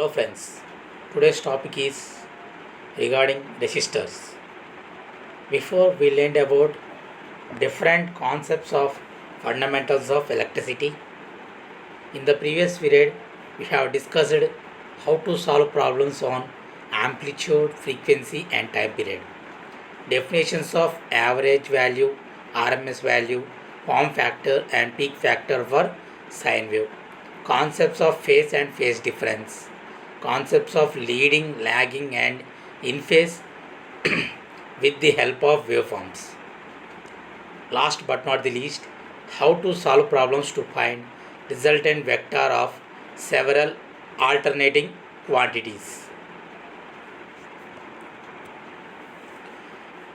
Hello friends, today's topic is regarding resistors. Before we learned about different concepts of fundamentals of electricity, in the previous period we have discussed how to solve problems on amplitude, frequency and time period. Definitions of average value, RMS value, form factor and peak factor for sine wave. Concepts of phase and phase difference. Concepts of leading, lagging and in phase with the help of waveforms. Last but not the least, how to solve problems to find resultant vector of several alternating quantities.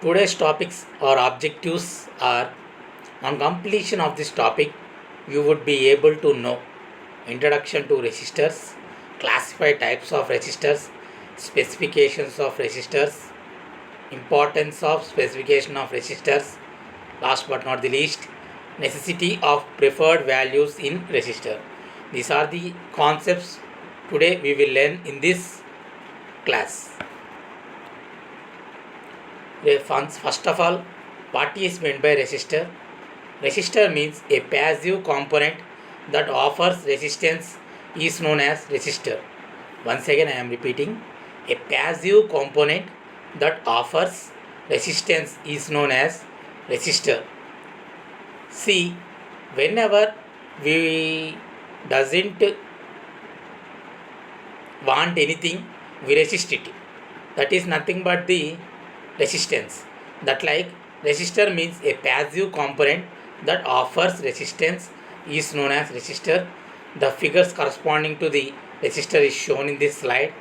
Today's topics or objectives are: on completion of this topic, you would be able to know introduction to resistors, classify types of resistors, specifications of resistors, importance of specification of resistors, last but not the least, necessity of preferred values in resistor. These are the concepts today we will learn in this class. First of all, what is meant by resistor? Resistor means a passive component that offers resistance is known as resistor. Once again I am repeating, a passive component that offers resistance is known as resistor. See, whenever we doesn't want anything, we resist it. That is nothing but the resistance. That like resistor means a passive component that offers resistance is known as resistor. The figures corresponding to the resistor is shown in this slide.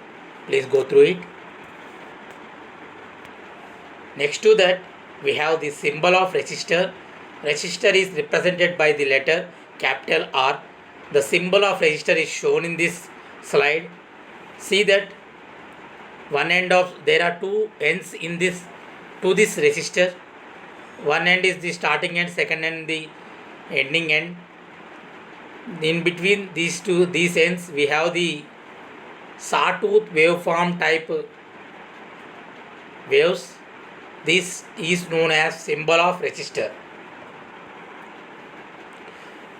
Please go through it. Next to that, we have the symbol of resistor. Resistor is represented by the letter capital R. The symbol of resistor is shown in this slide. See that one end of, there are two ends in this to this resistor. One end is the starting end, second end the ending end. In between these ends we have the sawtooth waveform type waves. This is known as symbol of resistor.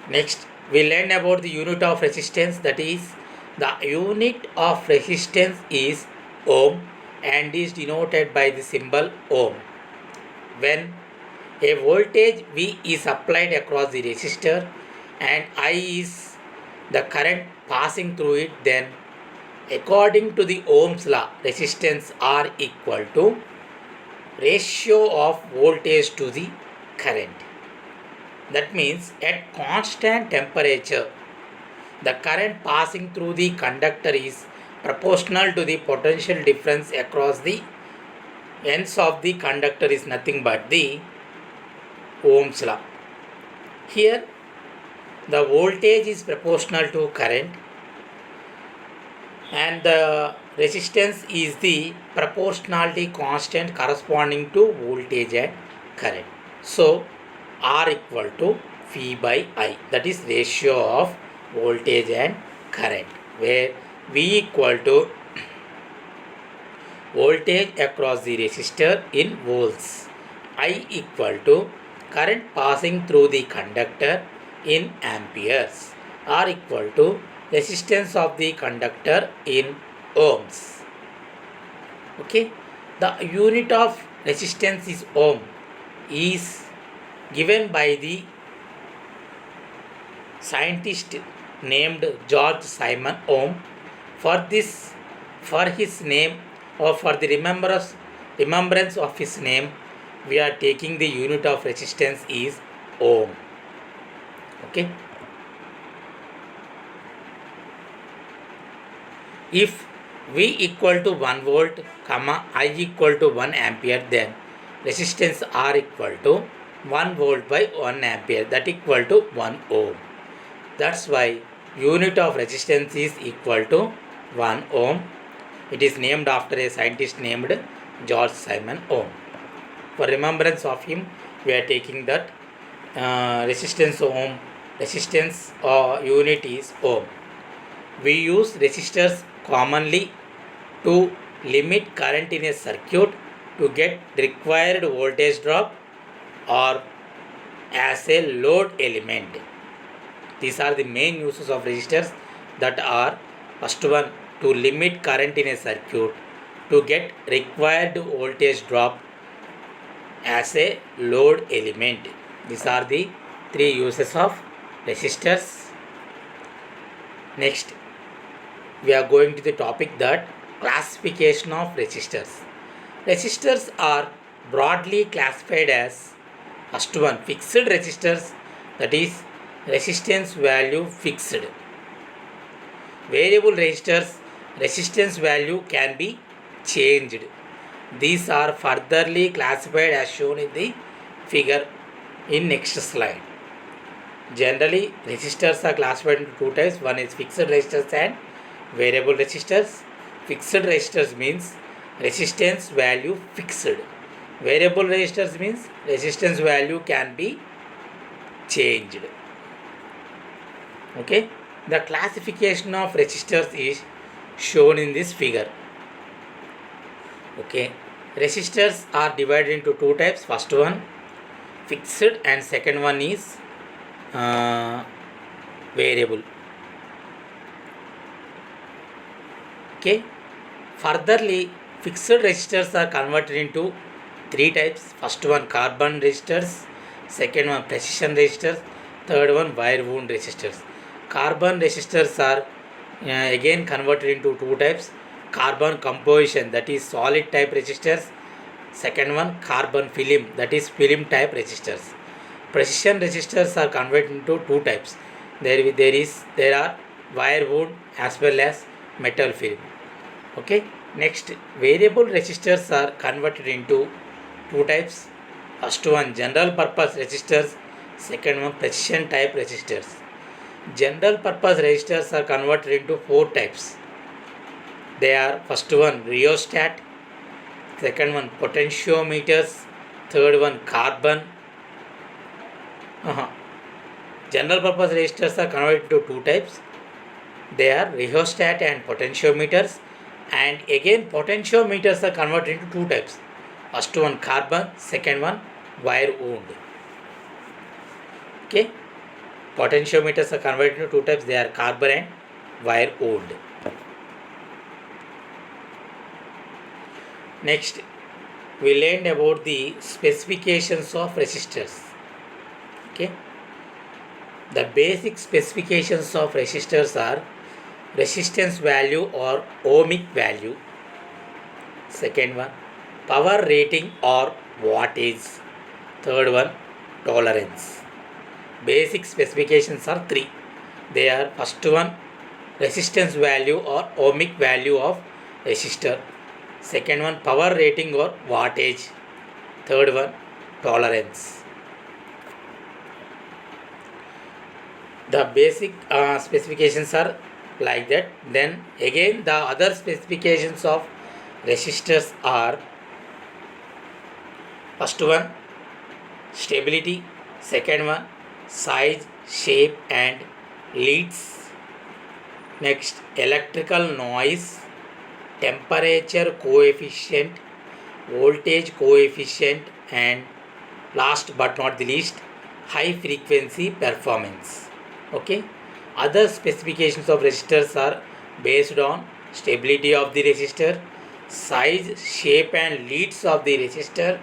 Next, we learn about the unit of resistance, that is the unit of resistance is ohm and is denoted by the symbol ohm. When a voltage V is applied across the resistor and I is the current passing through it, then according to the Ohm's law, resistance R equal to ratio of voltage to the current. That means at constant temperature, the current passing through the conductor is proportional to the potential difference across the ends of the conductor is nothing but the Ohm's law. Here the voltage is proportional to current and the resistance is the proportionality constant corresponding to voltage and current. So R equal to V by I, that is ratio of voltage and current, where V equal to voltage across the resistor in volts, I equal to current passing through the conductor in amperes, R equal to resistance of the conductor in ohms. Okay, the unit of resistance is ohm, is given by the scientist named George Simon Ohm. For his name, or for the remembrance of his name, we are taking the unit of resistance is ohm. Okay. If V equal to 1 volt, I equal to 1 ampere, then resistance R equal to 1 volt by 1 ampere, that equal to 1 ohm. That's why unit of resistance is equal to 1 ohm. It is named after a scientist named George Simon Ohm. For remembrance of him, we are taking that resistance unit is ohm. We use resistors commonly to limit current in a circuit to get required voltage drop or as a load element. These are the main uses of resistors that are: first one, to limit current in a circuit to get required voltage drop as a load element. These are the three uses of resistors. Next, we are going to the topic that classification of resistors. Resistors are broadly classified as: first one, fixed resistors, that is resistance value fixed. Variable resistors, resistance value can be changed. These are furtherly classified as shown in the figure in next slide. Generally, resistors are classified into two types. One is fixed resistors and variable resistors. Fixed resistors means resistance value fixed. Variable resistors means resistance value can be changed. Okay, the classification of resistors is shown in this figure. Okay, resistors are divided into two types. First one, fixed, and second one is variable. Okay, furtherly, fixed resistors are converted into three types. First one, carbon resistors, second one, precision resistors, third one, wire wound resistors. Carbon resistors are again converted into two types: carbon composition, that is solid type resistors; second one, carbon film, that is film type resistors. Precision resistors are converted into two types. There are wire wound as well as metal film. Okay, next, variable resistors are converted into two types. First one, general purpose resistors, second one, precision type resistors. General purpose resistors are converted into four types. They are: first one, rheostat, second one, potentiometers, third one, carbon. General purpose resistors are converted into two types. They are rheostat and potentiometers, and again potentiometers are converted into two types. First one, carbon, second one, wire wound. Okay, potentiometers are converted into two types. They are carbon and wire wound. Next, we learned about the specifications of resistors. Okay, the basic specifications of resistors are: resistance value or ohmic value, second one, power rating or wattage, third one, tolerance. Basic specifications are three. They are: first one, resistance value or ohmic value of resistor, second one, power rating or wattage, third one, tolerance. The basic specifications are like that. Then again, the other specifications of resistors are: first one, stability, second one, size, shape and leads, next, electrical noise, temperature coefficient, voltage coefficient, and last but not the least, high frequency performance. Okay, other specifications of resistors are based on stability of the resistor, size, shape and leads of the resistor,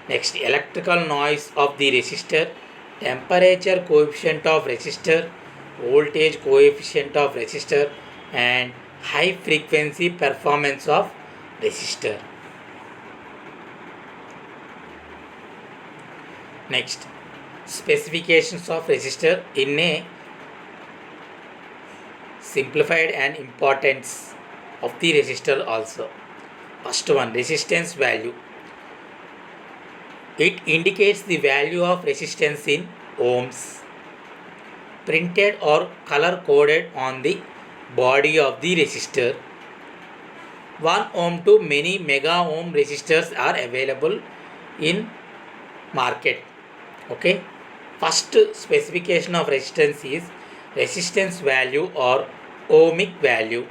next, electrical noise of the resistor, temperature coefficient of resistor, voltage coefficient of resistor, and high frequency performance of resistor. Next, specifications of resistor in a simplified and importance of the resistor also. First one, resistance value. It indicates the value of resistance in ohms, printed or color coded on the body of the resistor. 1 ohm to many mega ohm resistors are available in market. Okay, first specification of resistance is resistance value or ohmic value.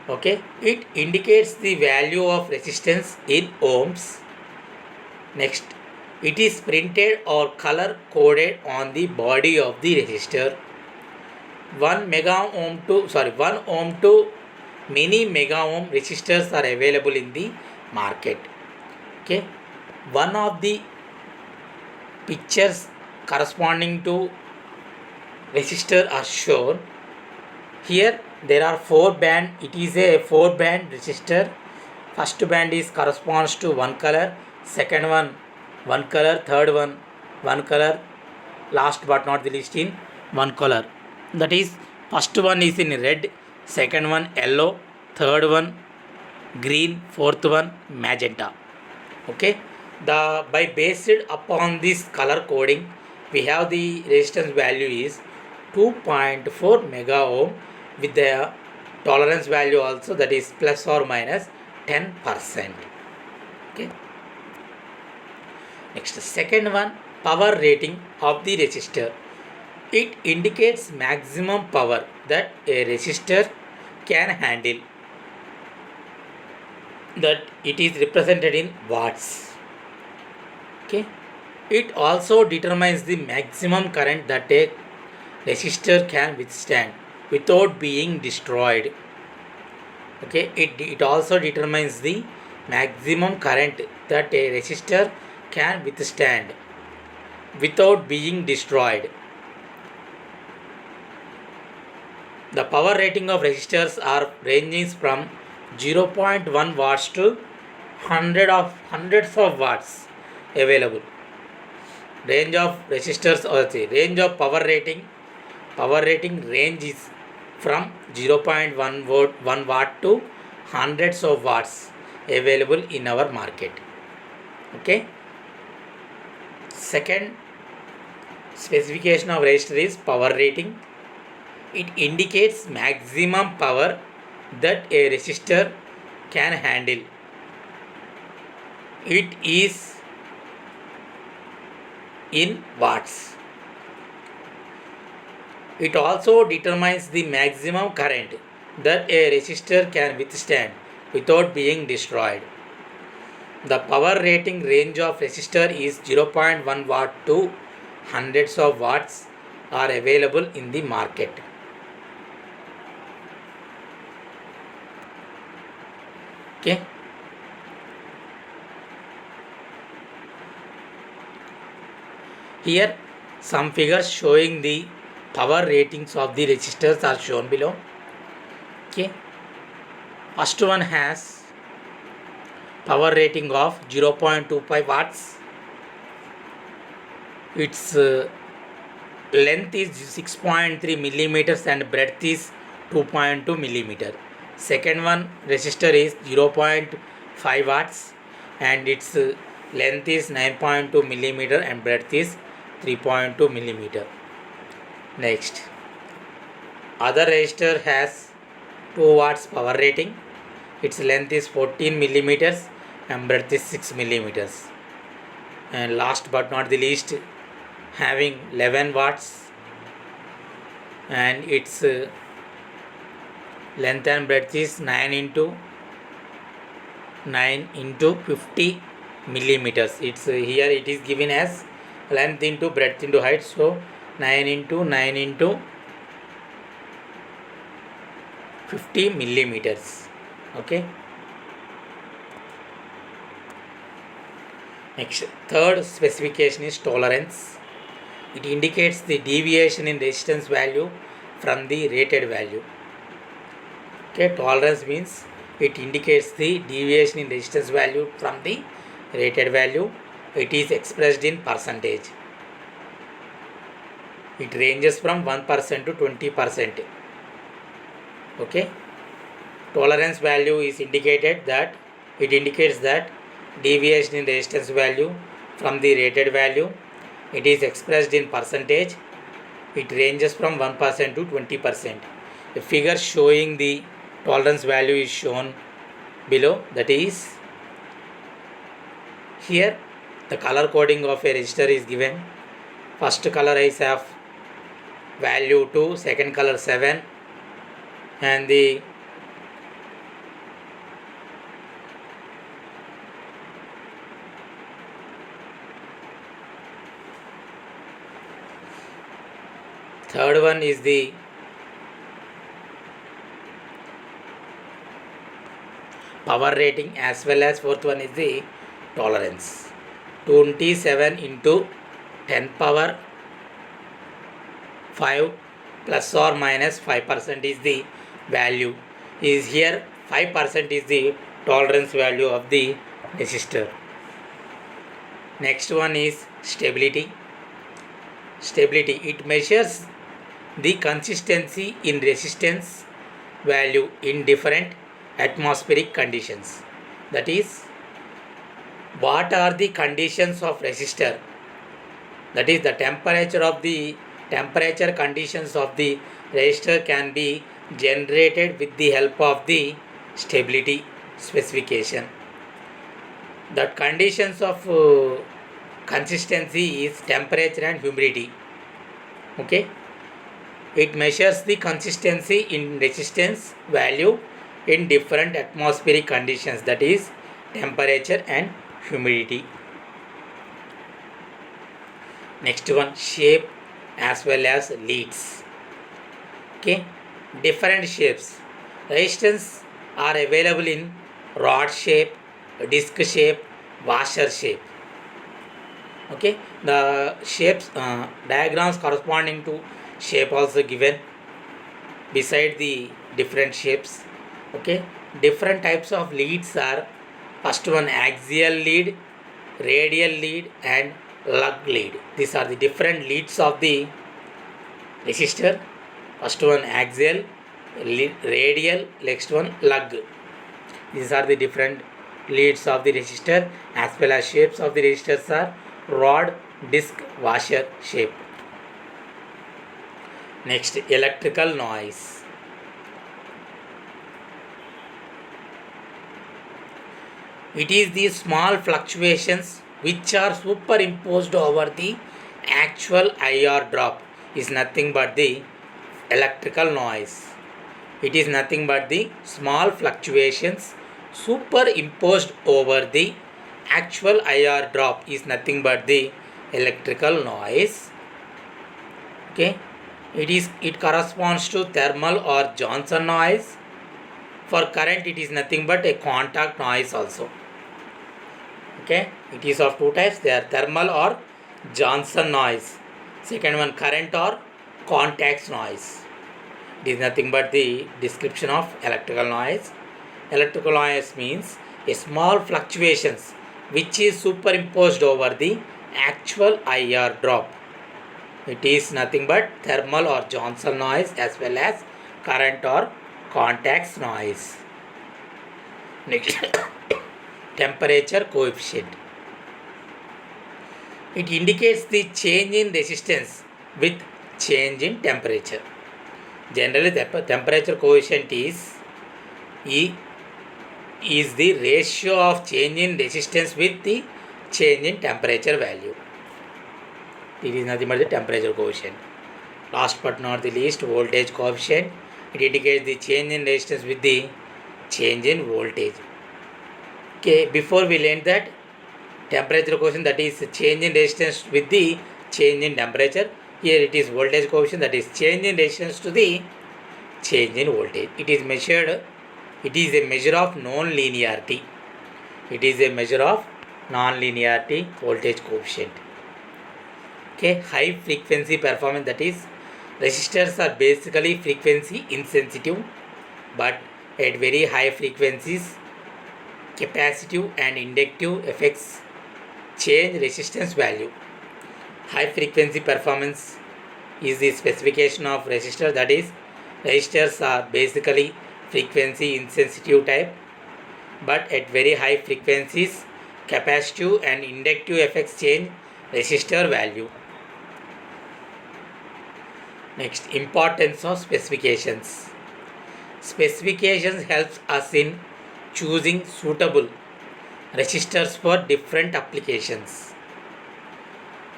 Okay, it indicates the value of resistance in ohms. Next, it is printed or color coded on the body of the resistor. 1 ohm to many mega ohm resistors are available in the market. Okay, one of the pictures corresponding to resistor are shown here. There are 4 band. It is a 4 band resistor. First band is corresponds to one color, second one color, third one color, last but not the least in one color. That is, first one is in red, second one yellow, third one green, fourth one magenta. Okay, the by based upon this color coding, we have the resistance value is 2.4 mega ohm with the tolerance value also, that is plus or minus 10%. Okay, next, second one, power rating of the resistor. It indicates maximum power that a resistor can handle, that it is represented in watts. Okay, it also determines the maximum current that a resistor can withstand without being destroyed. Okay, it also determines the maximum current that a resistor can withstand without being destroyed. The power rating of resistors are ranging from 0.1 watts to hundreds of watts available. Range of resistors, or the range of power rating range is from 0.1 watt to hundreds of watts available in our market. Okay, second specification of resistor is power rating. It indicates maximum power that a resistor can handle. It is in watts. It also determines the maximum current that a resistor can withstand without being destroyed. The power rating range of resistor is 0.1 watt to hundreds of watts are available in the market. Okay, here some figures showing the power ratings of the resistors are shown below. Okay, first one has power rating of 0.25 watts. Its length is 6.3 millimeters and breadth is 2.2 millimeter. Second one resistor is 0.5 watts and its length is 9.2 millimeter and breadth is 3.2 millimeter. Next, other resistor has 2 watts power rating. Its length is 14 millimeters and breadth is 6 millimeters. And last but not the least, having 11 watts and its length and breadth is 9 into 50 millimeters. It's here it is given as length into breadth into height, so 9 into 50 millimeters. Okay, next, third specification is tolerance. It indicates the deviation in resistance value from the rated value. Okay, tolerance means it indicates the deviation in resistance value from the rated value. It is expressed in percentage. It ranges from 1% to 20%. Okay, tolerance value is indicated that it indicates that deviation in resistance value from the rated value. It is expressed in percentage. It ranges from 1% to 20%. A figure showing the tolerance value is shown below. That is, here the color coding of a resistor is given. First color is of value 2, second color 7, and the Third one is the power rating, as well as fourth one is the tolerance. 27 into 10 power 5 plus or minus 5% is the value. Is here 5% is the tolerance value of the resistor. Next one is stability. Stability, it measures the consistency in resistance value in different atmospheric conditions. That is, what are the conditions of resistor? That is, the temperature conditions of the resistor can be generated with the help of the stability specification. The conditions of consistency is temperature and humidity. Okay, it measures the consistency in resistance value in different atmospheric conditions, that is temperature and humidity. Next one, shape as well as leads. Okay, different shapes. Resistance are available in rod shape, disc shape, washer shape. Okay, the shapes diagrams corresponding to shape also given beside the different shapes. Okay, different types of leads are: first one axial lead, radial lead, and lug lead. These are the different leads of the resistor. First one axial, radial, next one lug. These are the different leads of the resistor, as well as shapes of the resistors are rod, disc, washer shape. Next, electrical noise. It is the small fluctuations which are superimposed over the actual IR drop is nothing but the electrical noise. It is nothing but the small fluctuations superimposed over the actual IR drop is nothing but the electrical noise. Okay, it corresponds to thermal or Johnson noise. For current, it is nothing but a contact noise also. Okay, it is of two types, they are thermal or Johnson noise. Second one, current or contact noise. It is nothing but the description of electrical noise. Electrical noise means a small fluctuations which is superimposed over the actual IR drop. It is nothing but thermal or Johnson noise, as well as current or contact noise. Next, temperature coefficient. It indicates the change in resistance with change in temperature. Generally, the temperature coefficient is the ratio of change in resistance with the change in temperature value. It is nothing but the temperature coefficient. Last but not the least, voltage coefficient. It indicates the change in resistance with the change in voltage. Okay, before we learn that temperature coefficient, that is change in resistance with the change in temperature. Here it is voltage coefficient, that is change in resistance to the change in voltage. It is measured. It is a measure of non-linearity. It is a measure of non-linearity voltage coefficient. Okay, high frequency performance, that is resistors are basically frequency insensitive, but at very high frequencies capacitive and inductive effects change resistance value. High frequency performance is the specification of resistor, that is resistors are basically frequency insensitive type, but at very high frequencies capacitive and inductive effects change resistor value. Next, importance of specifications. Specifications helps us in choosing suitable resistors for different applications.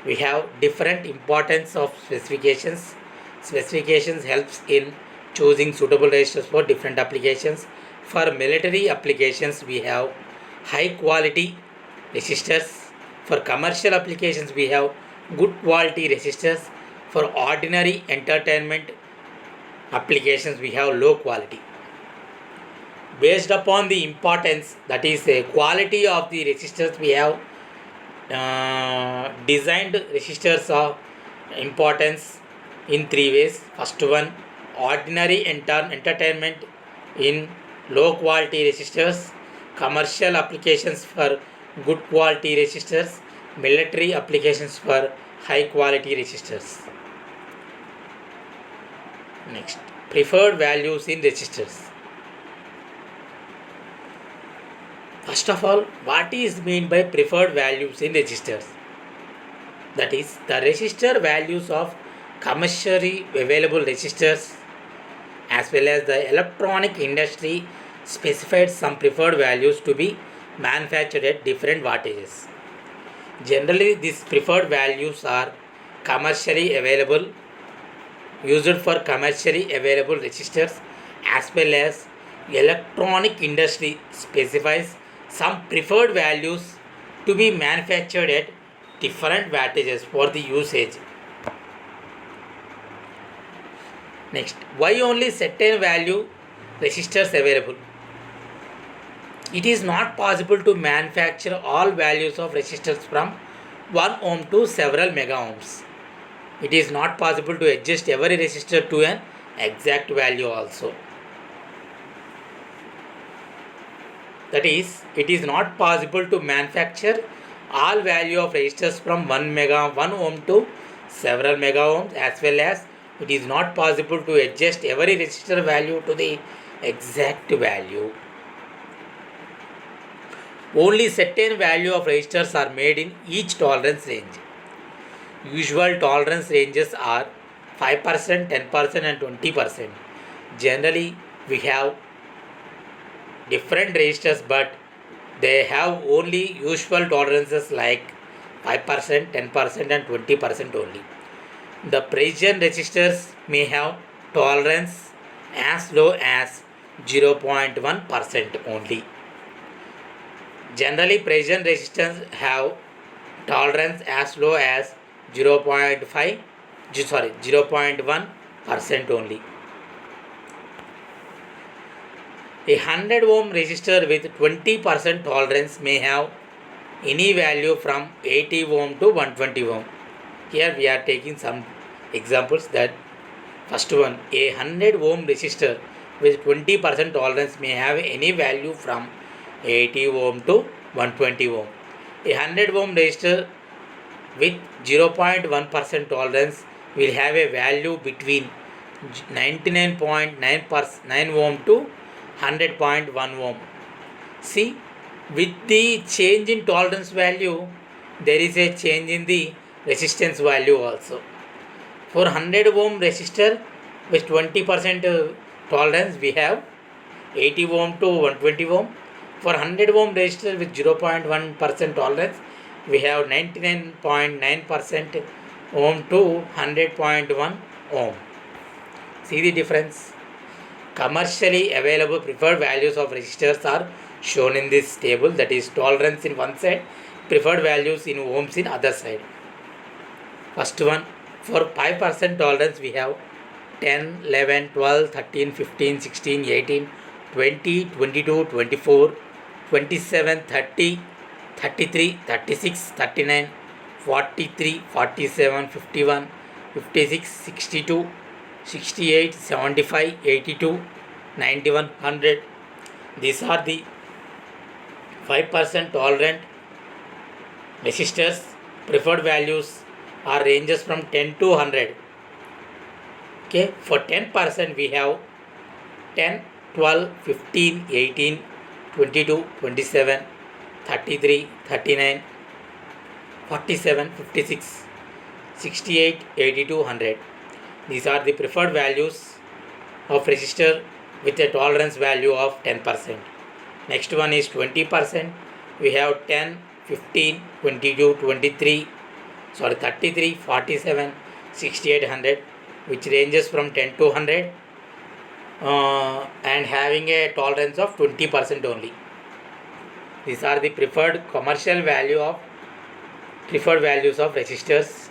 We have different importance of specifications. Specifications helps in choosing suitable resistors for different applications. For military applications, we have high quality resistors. For commercial applications, we have good quality resistors. For ordinary entertainment applications, we have low quality. Based upon the importance, that is quality of the resistors, we have designed resistors of importance in three ways. First one, ordinary entertainment in low quality resistors, commercial applications for good quality resistors, military applications for high quality resistors. Next, preferred values in resistors. First of all, what is meant by preferred values in resistors? That is, the resistor values of commercially available resistors as well as the electronic industry specified some preferred values to be manufactured at different wattages. Generally, these preferred values are commercially available, used for commercially available resistors, as well as electronic industry specifies some preferred values to be manufactured at different wattages for the usage. Next, why only certain value resistors available? It is not possible to manufacture all values of resistors from 1 ohm to several mega ohms. It is not possible to adjust every resistor to an exact value also. That is, it is not possible to manufacture all value of resistors from 1 ohm to several mega ohms, as well as it is not possible to adjust every resistor value to the exact value. Only certain value of resistors are made in each tolerance range. Usual tolerance ranges are 5%, 10% and 20%. Generally, we have different resistors, but they have only usual tolerances like 5%, 10% and 20% only. The precision resistors may have tolerance as low as 0.1% only. Generally, precision resistors have tolerance as low as 0.1% only. A 100 ohm resistor with 20% tolerance may have any value from 80 ohm to 120 ohm. Here we are taking some examples. That first one, a 100 ohm resistor with 20% tolerance may have any value from 80 ohm to 120 ohm. A 100 ohm resistor with 0.1% tolerance will have a value between 99.9 ohm to 100.1 ohm. See, with the change in tolerance value, there is a change in the resistance value also. For 100 ohm resistor with 20% tolerance, we have 80 ohm to 120 ohm. For 100 ohm resistor with 0.1% tolerance, we have 99.9% ohm to 100.1 ohm. See the difference? Commercially available preferred values of resistors are shown in this table, that is tolerance in one side, preferred values in ohms in other side. First one, for 5% tolerance we have 10, 11, 12, 13, 15, 16, 18, 20, 22, 24, 27, 30, 33, 36, 39, 43, 47, 51, 56, 62, 68, 75, 82, 91, 100. These are the 5% tolerant resistors. Preferred values are ranges from 10 to 100. Okay, for 10% we have 10, 12, 15, 18, 22, 27, 33, 39, 47, 56, 68, 82, 100. These are the preferred values of resistor with a tolerance value of 10%. Next one is 20%. We have 10, 15, 22, 33, 33, 47, 68, 100, which ranges from 10 to 100 and having a tolerance of 20% only. These are the preferred values of resistors.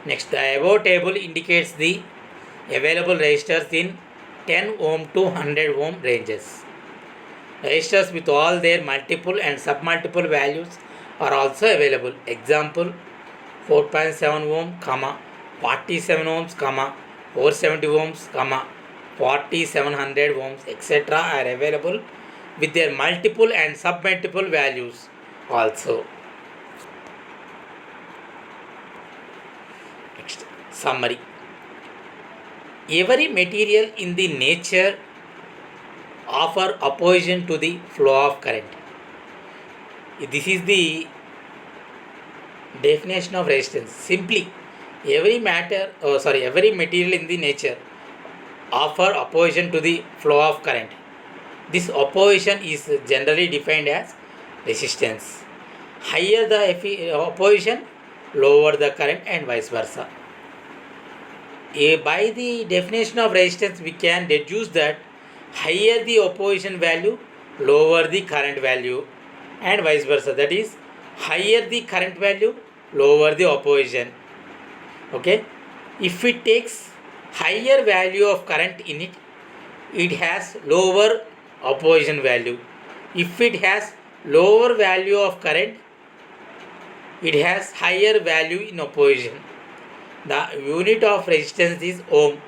Next, the above table indicates the available resistors in 10 ohm to 100 ohm ranges. Resistors with all their multiple and submultiple values are also available. Example, 4.7 ohm, 47 ohms, 470 ohms, 4700 ohms, etc. are available with their multiple and submultiple values also. Next, summary. Every material in the nature offer opposition to the flow of current. This is the definition of resistance. Simply, every every material in the nature offer opposition to the flow of current. This opposition is generally defined as resistance. Higher the opposition, lower the current, and vice versa. By the definition of resistance, we can deduce that higher the opposition value, lower the current value, and vice versa. That is, higher the current value, lower the opposition. Okay, if it takes higher value of current in it, it has lower opposition value. If it has lower value of current, it has higher value in opposition. The unit of resistance is ohm.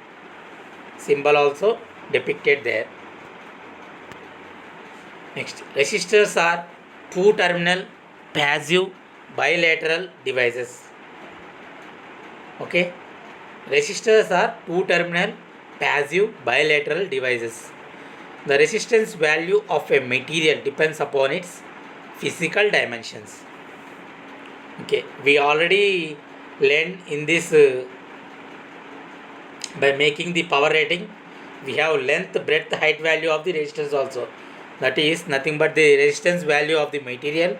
Symbol also depicted there. Next, resistors are two terminal passive bilateral devices. Okay, resistors are two terminal passive bilateral devices. The resistance value of a material depends upon its physical dimensions. Okay, we already learned in this by making the power rating. We have length, breadth, height value of the resistance also. That is nothing but the resistance value of the material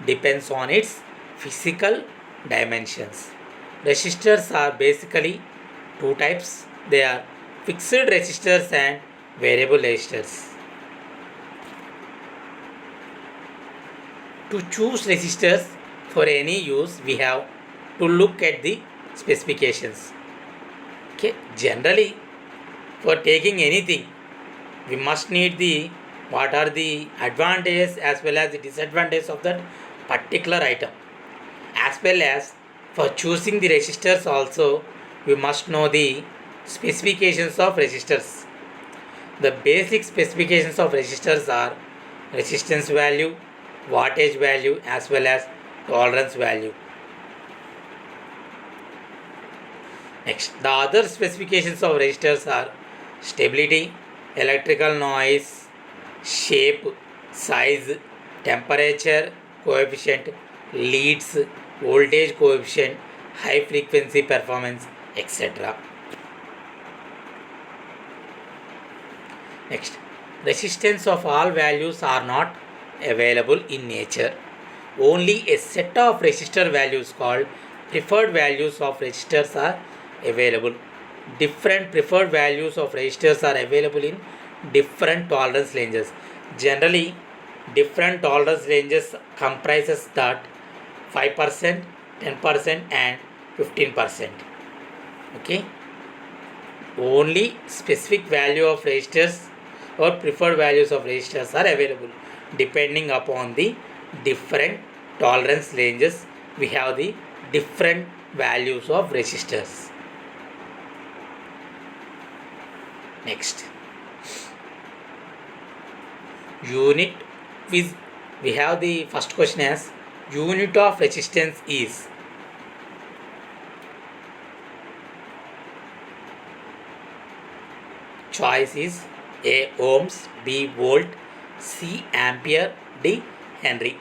depends on its physical dimensions. Resistors are basically two types. They are fixed resistors and variable resistors. To choose resistors for any use, we have to look at the specifications. Okay, generally, for taking anything, we must need the what are the advantages as well as the disadvantages of that particular item. As well as for choosing the resistors also, we must know the specifications of resistors. The basic specifications of resistors are resistance value, wattage value, as well as tolerance value. Next, the other specifications of resistors are stability, electrical noise, shape, size, temperature coefficient, leads, voltage coefficient, high frequency performance, etc. Next, resistance of all values are not available in nature. Only a set of resistor values called preferred values of resistors are available. Different preferred values of resistors are available in different tolerance ranges. Generally, different tolerance ranges comprises that 5%, 10% and 15%. Okay, only specific value of resistors or preferred values of resistors are available. Depending upon the different tolerance ranges, we have the different values of resistors. Next, unit is, we have the first question as unit of resistance is. Choice is A ohms, B volt, C ampere, D Henry.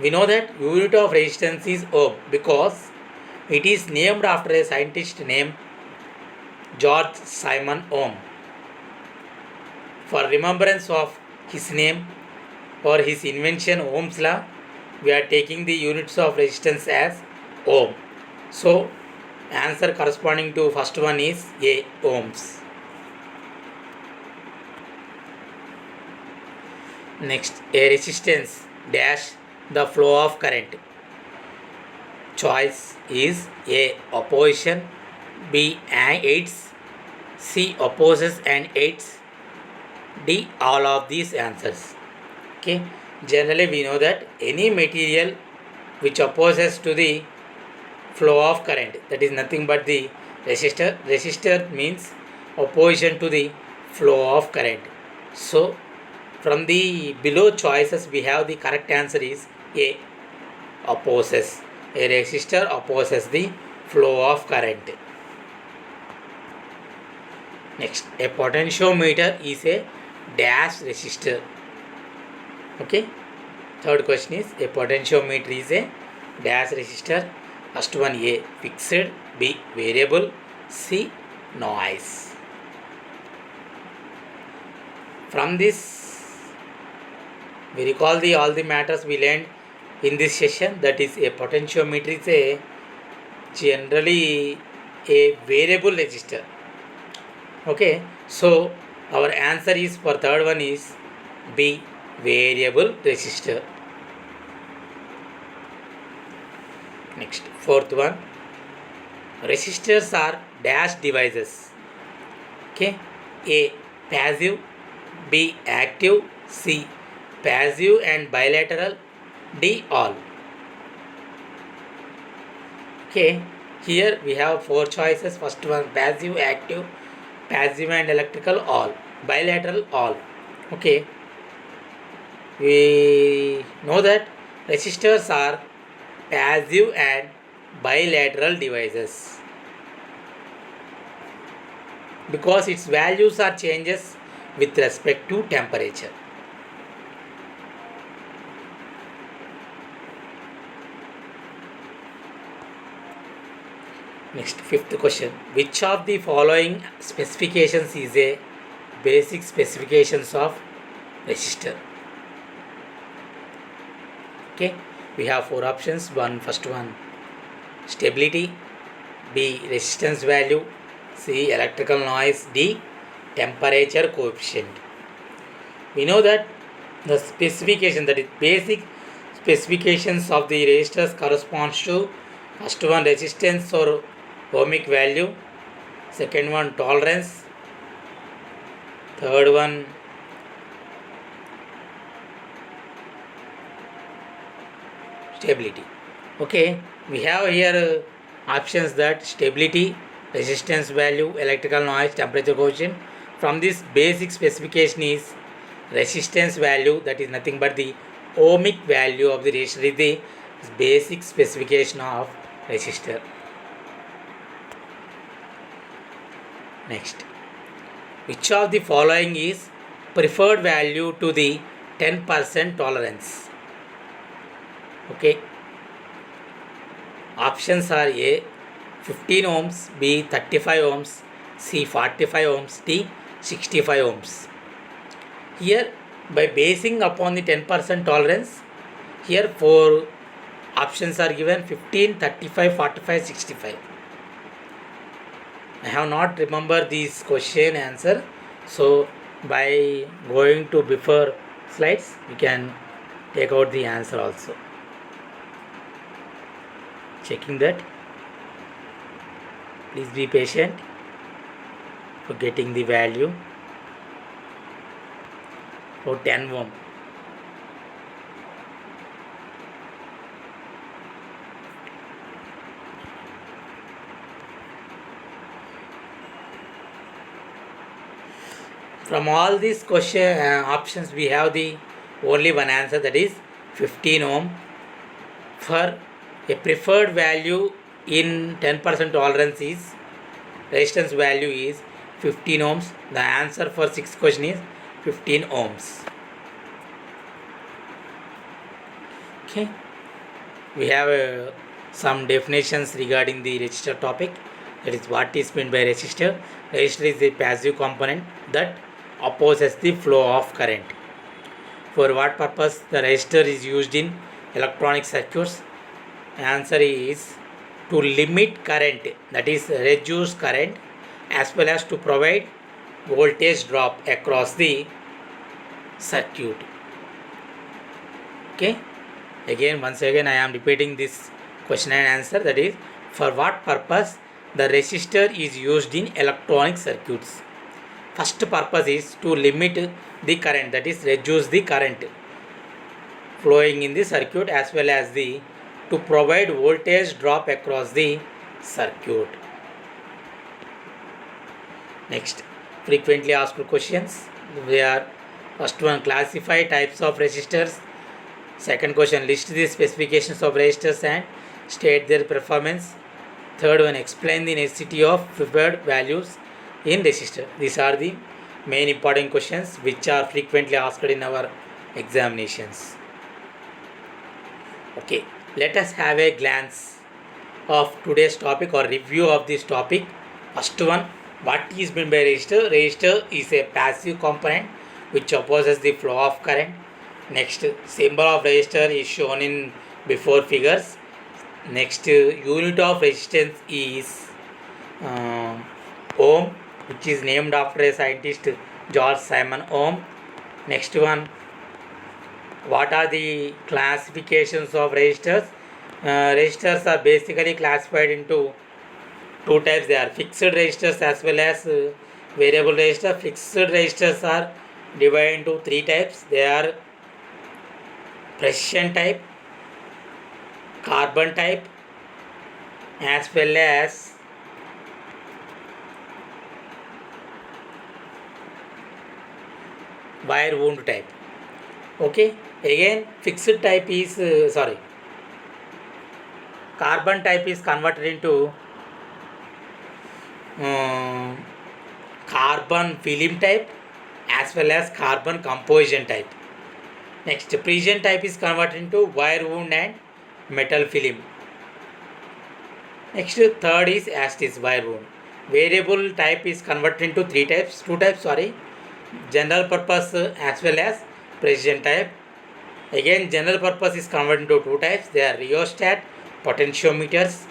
We know that unit of resistance is ohm because it is named after a scientist named George Simon Ohm. For remembrance of his name or his invention Ohm's law, we are taking the units of resistance as ohm. So, answer corresponding to first one is A ohms. Next, a resistance dash the flow of current. choice is A. Opposition, B. Aids, C. Opposes and aids, D. All of these answers. Okay. Generally we know that any material which opposes to the flow of current, that is nothing but the resistor. Resistor means opposition to the flow of current. So from the below choices we have the correct answer is A. Opposes. A resistor opposes the flow of current. Next, a potentiometer is a dash resistor. Okay. Third question is a potentiometer is a dash resistor. First one A. Fixed, B. Variable, C. Noise. From this we recall the all the matters we learned in this session. That is a potentiometer is a generally a variable resistor. Okay, so our answer is for third one is B. Variable resistor. Next, fourth one, resistors are dash devices. Okay, A. Passive, B. Active, C. Passive and bilateral, D. All. Okay, here we have four choices. First one passive, active, passive and electrical, all, bilateral, all. Okay, we know that resistors are passive and bilateral devices because its values are changes with respect to temperature. Next, fifth question. Which of the following specifications is a basic specifications of resistor? Okay, we have four options. First one, stability, B. resistance value, C. electrical noise, D. temperature coefficient. We know that the specification, that is basic specifications of the resistors, corresponds to first one resistance or ohmic value, second one tolerance, third one stability. Okay, we have here options that stability, resistance value, electrical noise, temperature coefficient. From this basic specification is resistance value, that is nothing but the ohmic value of the resistor is the basic specification of resistor. Next, which of the following is preferred value to the 10% tolerance? Okay, options are A. 15 ohms, B. 35 ohms, C. 45 ohms, D. 65 ohms. Here, by basing upon the 10% tolerance, here four options are given: 15, 35, 45, 65. I have not remember this question answer, so by going to before slides we can take out the answer also. Checking that. Please be patient for getting the value for 10 ohm. From all these question options we have the only one answer, that is 15 ohm. For a preferred value in 10% tolerance is resistance value is 15 ohms. The answer for 6th question is 15 ohms. Okay, we have some definitions regarding the resistor topic. That is what is meant by resistor. Resistor is a passive component that opposes the flow of current. For what purpose the resistor is used in electronic circuits? Answer is to limit current, that is reduce current, as well as to provide voltage drop across the circuit. Okay, once again I am repeating this Question and answer, that is, for what purpose the resistor is used in electronic circuits? First purpose is to limit the current, that is reduce the current flowing in the circuit, as well as the to provide voltage drop across the circuit. Next, frequently asked questions. We are first one, classify types of resistors. Second question, list the specifications of resistors and state their performance. Third one, explain the necessity of preferred values in resistor. These are the main important questions which are frequently asked in our examinations. Okay, let us have a glance of today's topic or review of this topic. First one, what is meant by resistor? Resistor is a passive component which opposes the flow of current. Next, symbol of resistor is shown in before figures. Next, unit of resistance is ohm, which is named after a scientist, George Simon Ohm. Next one, what are the classifications of resistors? Resistors are basically classified into two types. They are fixed resistors as well as variable resistors. Fixed resistors are divided into three types. They are precision type, carbon type, as well as wire wound type. Okay, again fixed type is carbon type is converted into carbon film type as well as carbon composition type. Next, precision type is converted into wire wound and metal film. Next, third is astis wire wound. Variable type is converted into two types, general purpose as well as precision type. Again, general purpose is converted into two types. They are rheostat, potentiometers.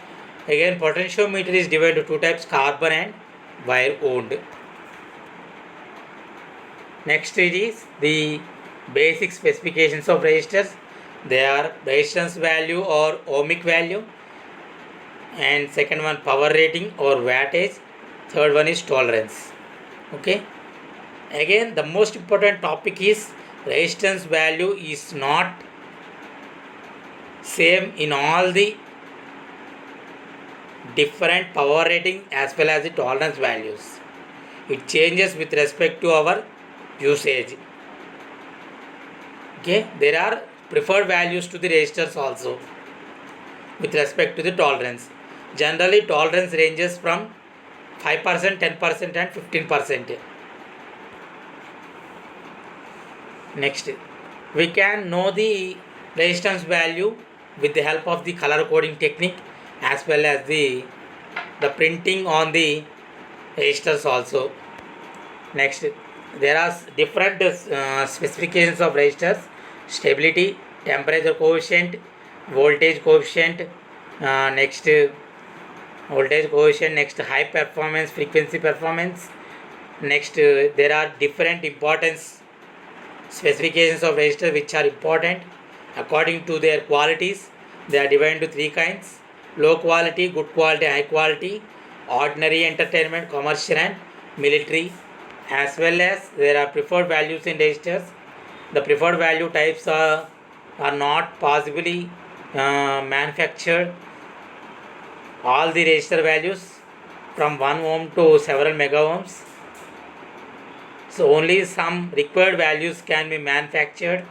Again, potentiometer is divided into two types, carbon and wire wound. Next, it is the basic specifications of resistors. They are resistance value or ohmic value, and second one, power rating or wattage. Third one is tolerance. Okay. Again, the most important topic is resistance value is not same in all the different power rating as well as the tolerance values. It changes with respect to our usage. Okay, there are preferred values to the resistors also with respect to the tolerance. Generally, tolerance ranges from 5%, 10% and 15%. Next, we can know the resistance value with the help of the color coding technique as well as the printing on the resistors also. Next, there are different specifications of resistors: stability, temperature coefficient, voltage coefficient. Next, voltage coefficient. Next, high performance, frequency performance. Next, there are different importance specifications of resistors which are important according to their qualities. They are divided into three kinds: low quality, good quality, high quality, ordinary, entertainment, commercial and military. As well as there are preferred values in resistors. The preferred value types are not possibly manufactured all the resistor values from 1 ohm to several mega ohms. So only some required values can be manufactured.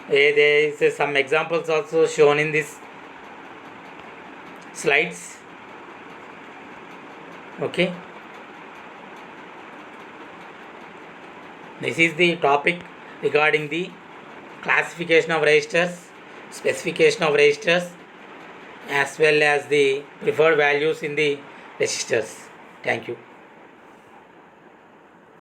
There is some examples also shown in this slides. Okay. This is the topic regarding the classification of resistors, specification of resistors, as well as the preferred values in the resistors. Thank you.